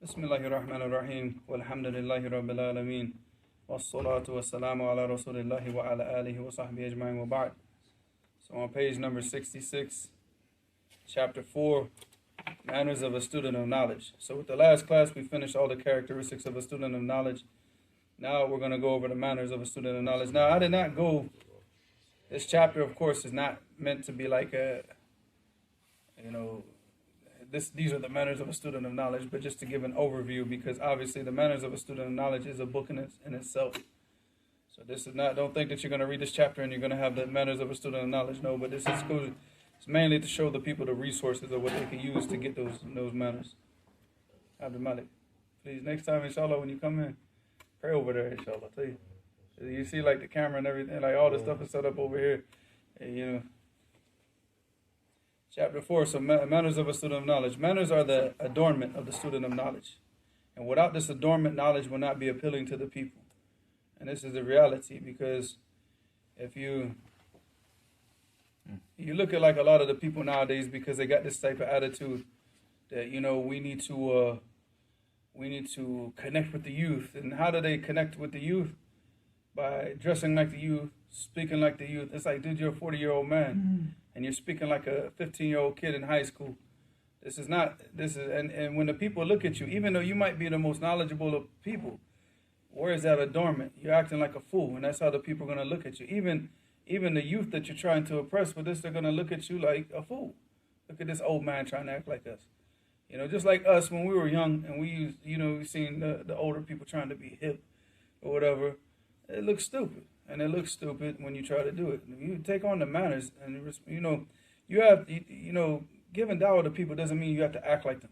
Bismillahirrahmanirrahim. Walhamdulillahi Rabbil Alameen. Wassalatu wassalamu ala Rasulillahi wa ala alihi wa sahbihi ajma'in wa ba'd. So on page number 66, chapter 4, manners of a student of knowledge. So with the last class, we finished all the characteristics of a student of knowledge. Now we're going to go over the manners of a student of knowledge. Now I did not go, this chapter of course is not meant to be like a, these are the manners of a student of knowledge, but just to give an overview, because obviously the manners of a student of knowledge is a book in itself. So this is not, don't think that you're going to read this chapter and you're going to have the manners of a student of knowledge. No, but this is it's mainly to show the people the resources of what they can use to get those manners. Abdul Malik, please, next time, inshallah, when you come in, pray over there, inshallah. Tell you. You see like the camera and everything, like all the stuff is set up over here, and, Chapter 4, so manners of a student of knowledge. Manners are the adornment of the student of knowledge. And without this adornment, knowledge will not be appealing to the people. And this is the reality, because if you look at like a lot of the people nowadays, because they got this type of attitude that, we need to connect with the youth. And how do they connect with the youth? By dressing like the youth, speaking like the youth. It's like, dude, you're a 40-year-old man. And you're speaking like a 15-year-old kid in high school. And when the people look at you, even though you might be the most knowledgeable of people, where is that adornment? You're acting like a fool, and that's how the people are going to look at you. Even the youth that you're trying to oppress with this, they're going to look at you like a fool. Look at this old man trying to act like us. Just like us when we were young, and we used, we seen the older people trying to be hip or whatever. It looks stupid. And it looks stupid when you try to do it. You take on the manners, and you have, giving dawah to people doesn't mean you have to act like them.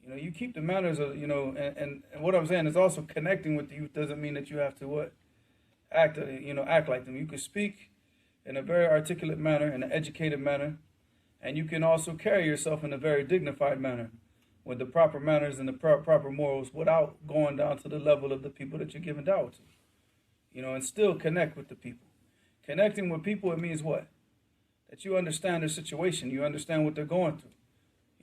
You keep the manners of, and what I'm saying is also connecting with the youth doesn't mean that you have to act like them. You can speak in a very articulate manner, in an educated manner, and you can also carry yourself in a very dignified manner, with the proper manners and the proper morals, without going down to the level of the people that you're giving dawah to. And still connect with the people. Connecting with people, it means what? That you understand their situation. You understand what they're going through.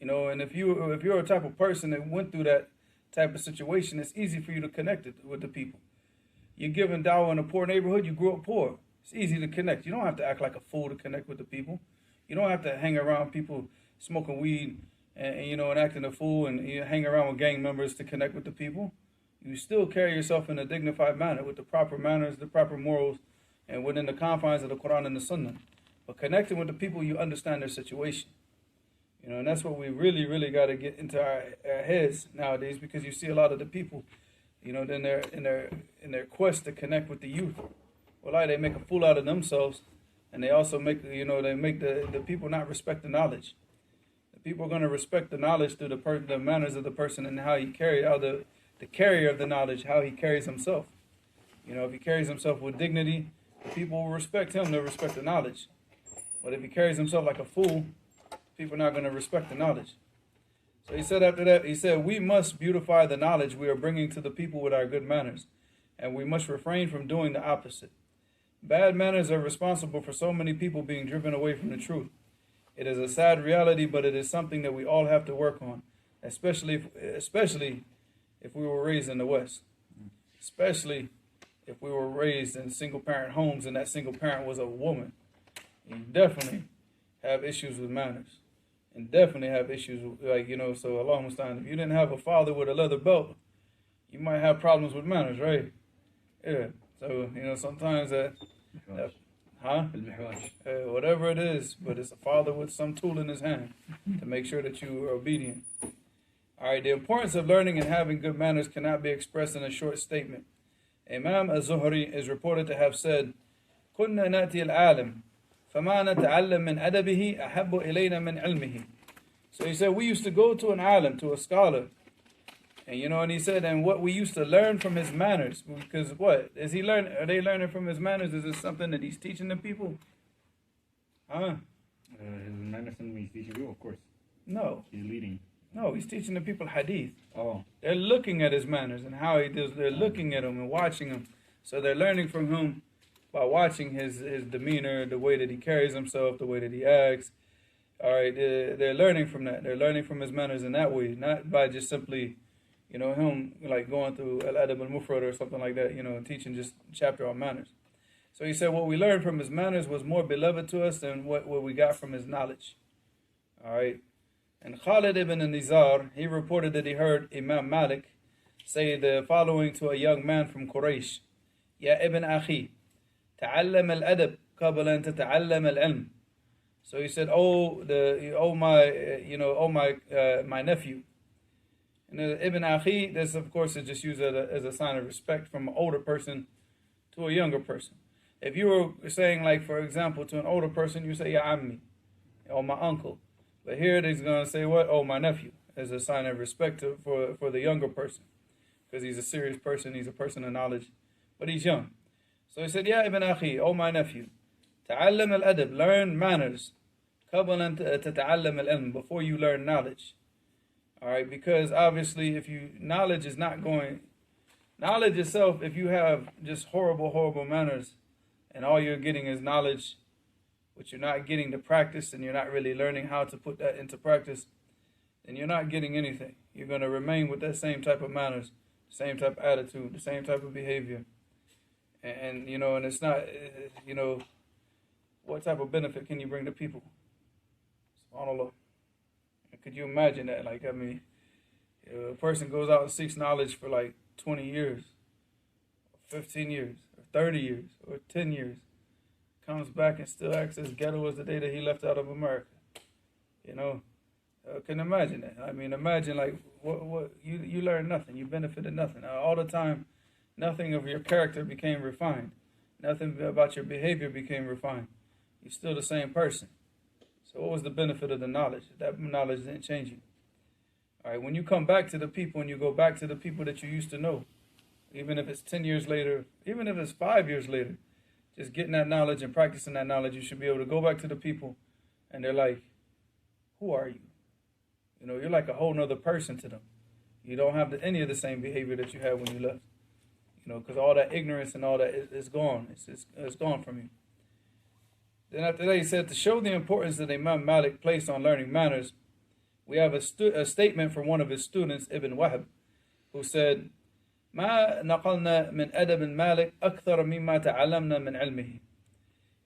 And if you're a type of person that went through that type of situation, it's easy for you to connect with the people. You're giving dawah in a poor neighborhood, you grew up poor. It's easy to connect. You don't have to act like a fool to connect with the people. You don't have to hang around people smoking weed and acting a fool, and hang around with gang members to connect with the people. You still carry yourself in a dignified manner with the proper manners, the proper morals, and within the confines of the Quran and the Sunnah. But connecting with the people, you understand their situation. And that's what we really, really got to get into our heads nowadays, because you see a lot of the people, in their quest to connect with the youth. Well, they make a fool out of themselves, and they also make, they make the people not respect the knowledge. The people are going to respect the knowledge through the manners of the person and how you carry out the carrier of the knowledge, how he carries himself. If he carries himself with dignity, people will respect him, they'll respect the knowledge. But if he carries himself like a fool, people are not going to respect the knowledge. So he said after that, we must beautify the knowledge we are bringing to the people with our good manners, and we must refrain from doing the opposite. Bad manners are responsible for so many people being driven away from the truth. It is a sad reality, but it is something that we all have to work on, especially if we were raised in the West, especially if we were raised in single-parent homes and that single parent was a woman. You definitely have issues with manners, and definitely have issues with, so Allah Mustaan, if you didn't have a father with a leather belt, you might have problems with manners, right? Yeah, so, sometimes whatever it is, but it's a father with some tool in his hand to make sure that you are obedient. All right, the importance of learning and having good manners cannot be expressed in a short statement. Imam Az-Zuhri is reported to have said, كنا نأتي العالم فما نتعلم من أدبه أحب إلينا من علمه. So he said, we used to go to an alim, to a scholar, and he said, and what we used to learn from his manners, because what? Are they learning from his manners? Is this something that he's teaching the people? His manners and he's teaching you, of course. No. He's leading. No, he's teaching the people hadith. Oh. They're looking at his manners and how he does. They're looking at him and watching him. So they're learning from him by watching his demeanor, the way that he carries himself, the way that he acts. All right, they're learning from that. They're learning from his manners in that way, not by just simply you know, him like going through Al-Adab al-Mufrad or something like that, you know, and teaching just chapter on manners. So he said what we learned from his manners was more beloved to us than what we got from his knowledge. All right. And Khalid ibn Nizar, he reported that he heard Imam Malik say the following to a young man from Quraysh: Ya ibn akhi, ta'allam al-adab qabla an tata'allam al-ilm. So he said, my nephew. And Ibn Akhi, this of course is just used as a sign of respect from an older person to a younger person. If you were saying, like, for example, to an older person, you say, Ya Ammi, or my uncle. But here he's going to say what? Oh, my nephew, as a sign of respect for the younger person. Because he's a serious person, he's a person of knowledge, but he's young. So he said, Ya Ibn Akhi, oh my nephew, ta'allam al-adab, learn manners, qabla an tata'allam al-ilm, before you learn knowledge. All right, because obviously knowledge itself, if you have just horrible manners, and all you're getting is knowledge, but you're not getting the practice, and you're not really learning how to put that into practice, then you're not getting anything. You're going to remain with that same type of manners, the same type of attitude, the same type of behavior. And you know, and it's not, you know, what type of benefit can you bring to people? SubhanAllah. Could you imagine that? Like, I mean, a person goes out and seeks knowledge for like 20 years, or 15 years, or 30 years, or 10 years, comes back and still acts as ghetto as the day that he left out of America. You know, can imagine that. I mean, imagine like what you learned nothing, you benefited nothing. All the time, nothing of your character became refined. Nothing about your behavior became refined. You're still the same person. So what was the benefit of the knowledge? That knowledge didn't change you. All right, when you come back to the people and you go back to the people that you used to know, even if it's 10 years later, even if it's 5 years later, just getting that knowledge and practicing that knowledge, you should be able to go back to the people and they're like, who are you? You know, you're like a whole nother person to them. You don't have any of the same behavior that you had when you left. You know, because all that ignorance and all that is gone. It's gone from you. Then after that, he said, to show the importance that Imam Malik placed on learning manners, we have a statement from one of his students, Ibn Wahb, who said, ما نقلنا من أدب مالك أكثر مما تعلمنا من علمه.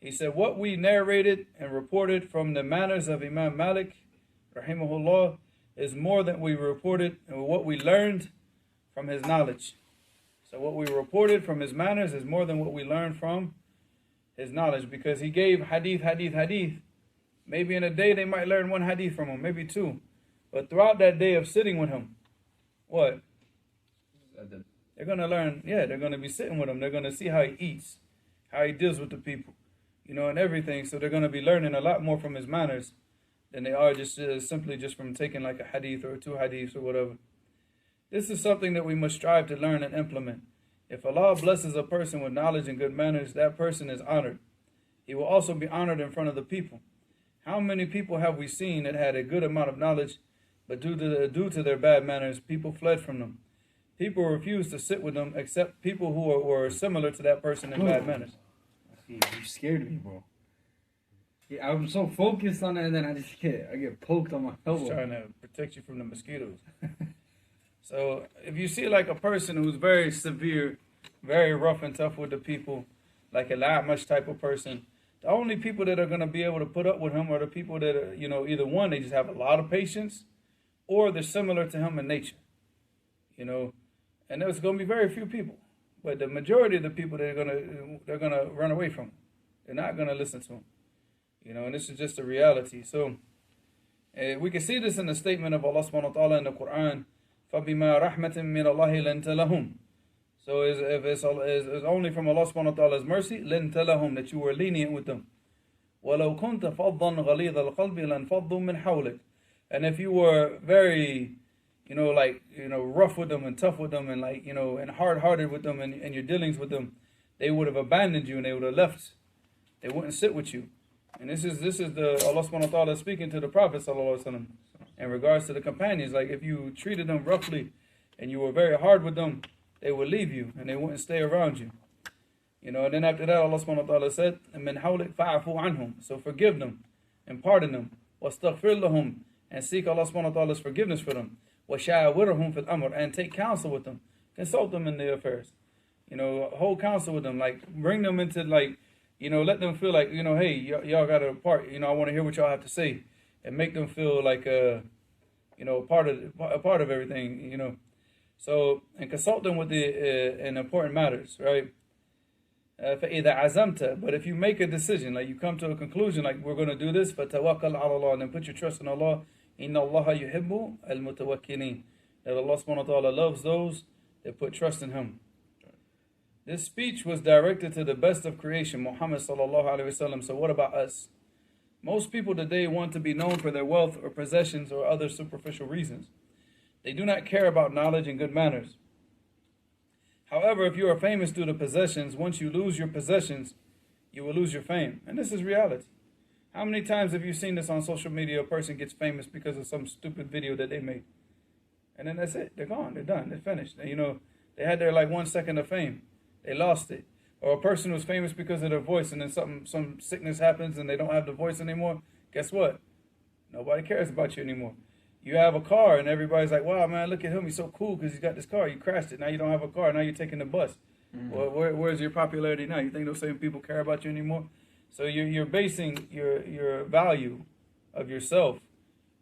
He said, what we narrated and reported from the manners of Imam Malik, rahimahullah, is more than we reported and what we learned from his knowledge. So what we reported from his manners is more than what we learned from his knowledge, because he gave hadith. Maybe in a day they might learn one hadith from him, maybe two. But throughout that day of sitting with him, what? They're going to learn, they're going to be sitting with him. They're going to see how he eats, how he deals with the people, you know, and everything. So they're going to be learning a lot more from his manners than they are just simply from taking like a hadith or two hadiths or whatever. This is something that we must strive to learn and implement. If Allah blesses a person with knowledge and good manners, that person is honored. He will also be honored in front of the people. How many people have we seen that had a good amount of knowledge, but due to their bad manners, people fled from them? People refused to sit with them except people who were similar to that person in bad manners. You scared me, bro. Yeah, I'm so focused on it, and then I get poked on my elbow. Just trying to protect you from the mosquitoes. So if you see like a person who's very severe, very rough and tough with the people, like a La'amash type of person, the only people that are going to be able to put up with him are the people that are, you know, either one, they just have a lot of patience, or they're similar to him in nature. You know, and there's going to be very few people. But the majority of the people, they're gonna run away from him. They're not going to listen to him. You know, and this is just a reality. So we can see this in the statement of Allah subhanahu wa ta'ala in the Quran, فَبِمَا رَحْمَةٍ مِّنَ اللَّهِ لَنْتَ لَهُمْ. So if it's only from Allah subhanahu wa ta'ala's mercy, لَنْتَ لَهُمْ, that you were lenient with them. وَلَوْ كُنْتَ فَضًّا غَلِيظَ الْقَلْبِ لَنْفَضُّوا مِنْ حَوْلِكَ. And if you were very, rough with them and tough with them and and hard-hearted with them and your dealings with them, they would have abandoned you and they would have left. They wouldn't sit with you. And this is the Allah subhanahu wa ta'ala speaking to the Prophet sallallahu alaihi wasallam in regards to the companions. Like if you treated them roughly and you were very hard with them, they would leave you and they wouldn't stay around you. You know, and then after that Allah subhanahu wa ta'ala said, مِنْ حَوْلِكَ فَعَفُوا عَنْهُمْ. So forgive them and pardon them. وَاسْتَغْفِرْ لَهُمْ. And seek Allah subhanahu wa ta'ala's forgiveness for them. وَشَاوِرْهُمْ فِي الْأَمْرِ, and take counsel with them. Consult them in their affairs. Hold counsel with them. Like, bring them into, like, let them feel like, hey, y'all got a part. I want to hear what y'all have to say. And make them feel like, a part of everything, So, and consult them with in important matters, right? فَإِذَا عَزَمْتَ, but if you make a decision, like you come to a conclusion, like we're going to do this, فَتَوَكَّلْ عَلَى اللَّهِ, and then put your trust in Allah. إِنَّ اللَّهَ يُحِبُّ الْمُتَوَكِّلِينَ, that Allah subhanahu wa ta'ala loves those that put trust in Him. This speech was directed to the best of creation, Muhammad sallallahu alaihi wasallam. So what about us? Most people today want to be known for their wealth or possessions or other superficial reasons. They do not care about knowledge and good manners. However, if you are famous due to possessions, once you lose your possessions, you will lose your fame. And this is reality. How many times have you seen this on social media? A person gets famous because of some stupid video that they made. And then that's it. They're gone. They're done. They're finished. And, they had their 1 second of fame. They lost it. Or a person who's famous because of their voice, and then some sickness happens and they don't have the voice anymore. Guess what? Nobody cares about you anymore. You have a car and everybody's like, wow, man, look at him. He's so cool because he's got this car. You crashed it. Now you don't have a car. Now you're taking the bus. Mm-hmm. Well, where's your popularity now? You think those same people care about you anymore? So you're basing your value of yourself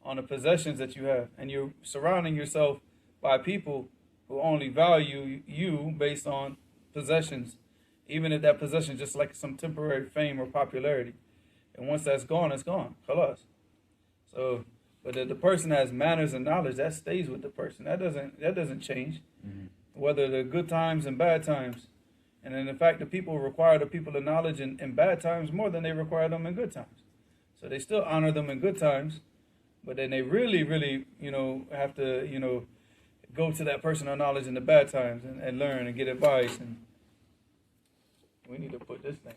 on the possessions that you have. And you're surrounding yourself by people who only value you based on possessions, even if that possession is just like some temporary fame or popularity. And once that's gone, it's gone. Khalas. So, but if the person has manners and knowledge, that stays with the person. That doesn't change, mm-hmm. Whether the good times and bad times. And in fact, the people require the people of knowledge in bad times more than they require them in good times. So they still honor them in good times, but then they really, really, have to, go to that person of knowledge in the bad times and learn and get advice. And we need to put this thing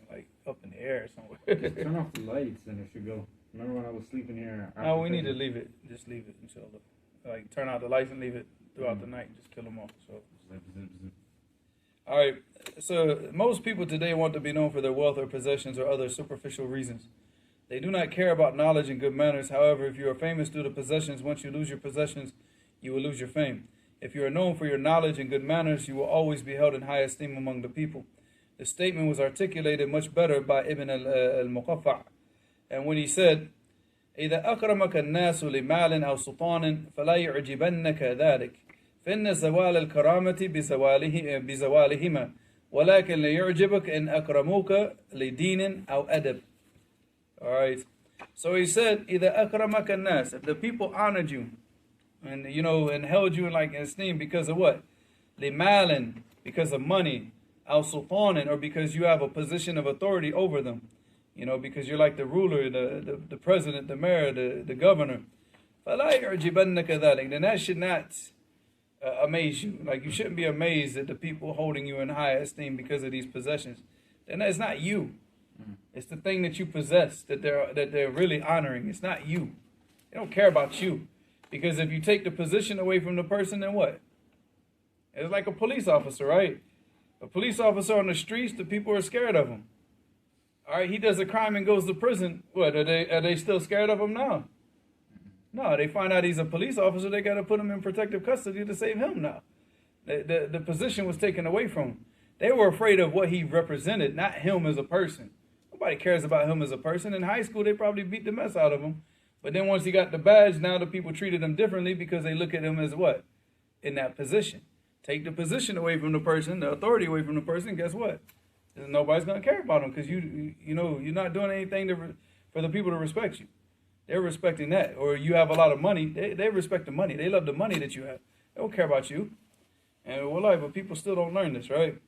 up in the air somewhere. Just turn off the lights and it should go. Remember when I was sleeping here? No, we need to leave it. Just leave it, inshallah. Turn out the lights and leave it throughout the night and just kill them off. So. All right. So most people today want to be known for their wealth or possessions or other superficial reasons. They do not care about knowledge and good manners. However, if you are famous due to possessions, once you lose your possessions, you will lose your fame. If you are known for your knowledge and good manners, you will always be held in high esteem among the people. The statement was articulated much better by Ibn al-Muqaffa'. And when he said, إِذَا أَكْرَمَكَ النَّاسُ لِمَالٍ أَوْ سُلْطَانٍ فَلَا يُعْجِبَنَّكَ ذَلِكَ فإن زوال الكرامة بزوالهما ولكن ليعجبك إن أكرموك لدين أو أدب. Alright. So he said, إذا أكرمك الناس, if the people honored you and and held you in esteem because of what? لمال, because of money, أو سلطان, or because you have a position of authority over them. Because you're like the ruler, the president, the mayor, the governor. فلا يعجبنك ذلك, then that should not amaze you. You shouldn't be amazed at the people holding you in high esteem because of these possessions. Then it's not you. It's the thing that you possess that they're really honoring. It's not you. They don't care about you. Because if you take the position away from the person, then what? It's like a police officer, right? A police officer on the streets, the people are scared of him. All right, he does a crime and goes to prison. What, are they still scared of him now? No, they find out he's a police officer, they got to put him in protective custody to save him now. The position was taken away from him. They were afraid of what he represented, not him as a person. Nobody cares about him as a person. In high school, they probably beat the mess out of him. But then once he got the badge, now the people treated him differently because they look at him as what? In that position. Take the position away from the person, the authority away from the person, guess what? Nobody's going to care about him because you're not doing anything for the people to respect you. They're respecting that. Or you have a lot of money. They respect the money. They love the money that you have. They don't care about you. And but people still don't learn this, right?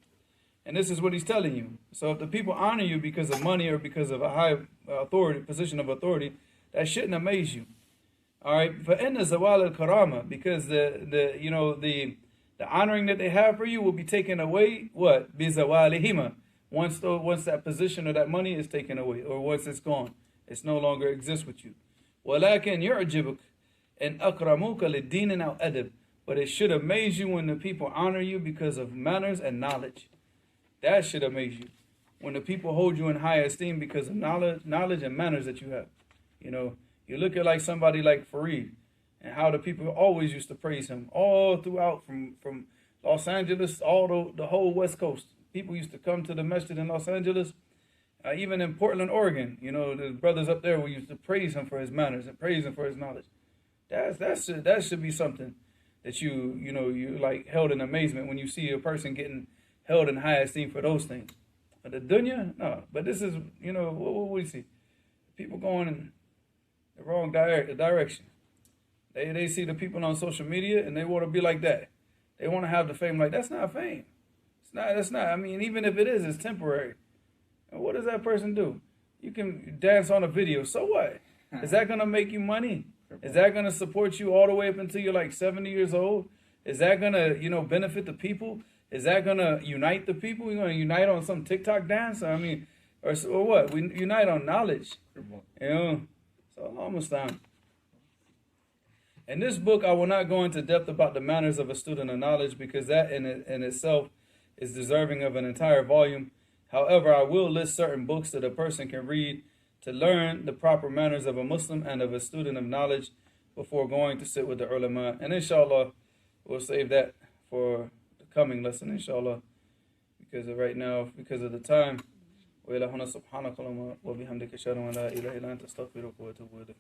And this is what he's telling you. So if the people honor you because of money or because of a high position of authority, that shouldn't amaze you. All right. فَإِنَّ زَوَالَ الْكَرَامَةِ, because the honoring that they have for you will be taken away. What? بِزَوَالِهِمَا. Once that position or that money is taken away, or once it's gone, it's no longer exists with you. وَلَكِنْ يُعْجِبُكَ إِنْ أَكْرَمُوكَ لِلدِّينٍ أَوْ أَدَبٍ. But it should amaze you when the people honor you because of manners and knowledge. That should amaze you. When the people hold you in high esteem because of knowledge and manners that you have. You look at somebody like Fareed, and how the people always used to praise him all throughout from Los Angeles, all the whole West Coast. People used to come to the masjid in Los Angeles, even in Portland, Oregon. You know, the brothers up there, we used to praise him for his manners and praise him for his knowledge. That should be something that you like held in amazement when you see a person getting held in high esteem for those things. But the dunya, no. But this is, what we see? People going in the wrong direction. They see the people on social media and they want to be like that. They want to have the fame. Like, that's not fame. That's not. I mean, even if it is, it's temporary. And what does that person do? You can dance on a video. So what? Is that going to make you money? Is that going to support you all the way up until you're like 70 years old? Is that going to, benefit the people? Is that going to unite the people? We're going to unite on some TikTok dance? I mean, or what? We unite on knowledge. So almost time. In this book, I will not go into depth about the manners of a student of knowledge because that in itself is deserving of an entire volume. However, I will list certain books that a person can read to learn the proper manners of a Muslim and of a student of knowledge before going to sit with the ulama. And inshallah, we'll save that for the coming lesson, inshallah, because of right now, because of the time. وإلى هنا سبحانك اللهم وبحمدك أشهد أن لا إله إلا أنت أستغفرك وأتوب إليك